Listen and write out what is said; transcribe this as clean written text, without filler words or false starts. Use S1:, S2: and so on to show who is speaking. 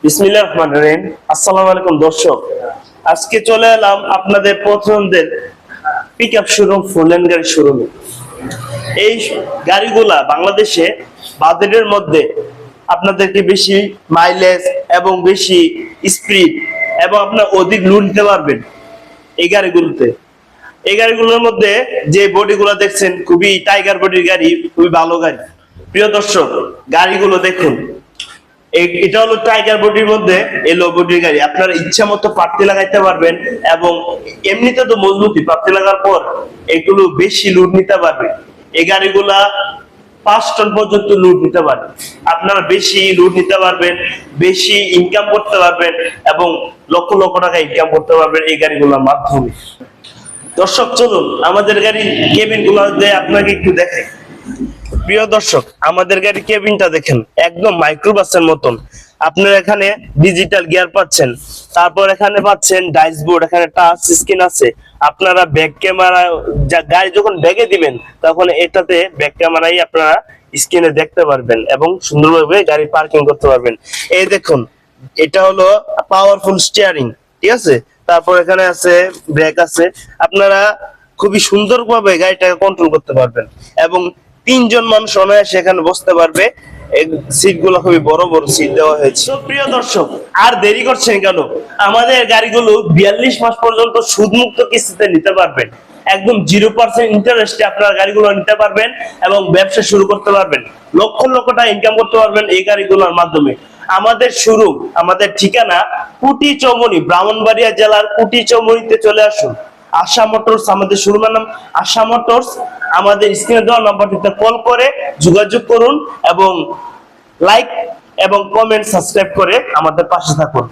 S1: বিসমিল্লাহির রহমানির রহিম। আসসালামু আলাইকুম দর্শক, আজকে চলে এলাম আপনাদের পছন্দের পিকআপ শোরুম ফুলল্যান্ড গাড়ি শোরুমে। এই গাড়িগুলা বাংলাদেশে বাজেটের মধ্যে আপনাদেরকে বেশি মাইলেজ এবং বেশি স্পিড এবং আপনার অধিক লোড নিতে পারবেন। এই গাড়িগুলোর মধ্যে যে বডিগুলো দেখছেন খুবই টাইগার বডির গাড়ি, খুবই ভালো গাড়ি। প্রিয় দর্শক, গাড়িগুলো দেখুন। এটা হলো টাইগার বডির মধ্যে এলো বডির গাড়ি। আপনারা ইচ্ছা মতো পার্টি লাগাইতে পারবেন এবং এমনিতে তো মজবুতি, পার্টি লাগার পর এগুলো বেশি লোড নিতে পারবে। এই গাড়িগুলা 5 টন পর্যন্ত লোড নিতে পারে। আপনারা বেশি লোড নিতে পারবেন, বেশি ইনকাম করতে পারবেন এবং লক্ষ লক্ষ টাকা ইনকাম করতে পারবেন এই গাড়িগুলোর মাধ্যমে। দর্শক চলুন আমাদের গাড়ির কেবিন গুলো আপনাকে একটু দেখাই। প্রিয় দর্শক, আমাদের গাড়ির কেবিনটা দেখেন, একদম মাইক্রোবাসের মতন। আপনারা এখানে ডিজিটাল গিয়ার পাচ্ছেন, তারপর এখানে পাচ্ছেন ড্যাশবোর্ড, এখানে টাচ স্ক্রিন আছে। আপনারা ব্যাক ক্যামেরা, গাড়ি যখন ব্যাগে দিবেন তখন এটাতে ব্যাক ক্যামেরাই আপনারা স্ক্রিনে দেখতে পারবেন এবং সুন্দরভাবে গাড়ি পার্কিং করতে পারবেন। এই দেখুন, এটা হলো পাওয়ারফুল স্টিয়ারিং, ঠিক আছে। তারপর এখানে আছে ব্রেক আছে। আপনারা খুবই সুন্দরভাবে গাড়িটাকে কন্ট্রোল করতে পারবেন এবং 3 জন মানুষ অনায়াসে এখানে বসতে পারবে। এই সিট গুলো খুবই বড় বড় সিট দেওয়া হয়েছে। তো প্রিয় দর্শক, আর দেরি করছেন কেন? আমাদের গাড়িগুলো 42 মাস পর্যন্ত সুদমুক্ত কিস্তিতে নিতে পারবেন। একদম 0% ইন্টারেস্টে আপনারা গাড়িগুলো নিতে পারবেন এবং ব্যবসা শুরু করতে পারবেন। লক্ষ লক্ষ টাকা ইনকাম করতে পারবেন এই গাড়িগুলোর মাধ্যমে। আমাদের শোরুম, আমাদের ঠিকানা কুটি চৌমনি, ব্রাহ্মণবাড়িয়া জেলার কুটি চৌমনিতে চলে আসুন। আশা মোটরস আমাদের শোরুমের নাম, আশা মোটরস। আমাদের স্ক্রিনে দেওয়া নাম্বারটিতে কল করে যোগাযোগ করুন এবং লাইক এবং কমেন্ট সাবস্ক্রাইব করে আমাদের পাশে থাকুন।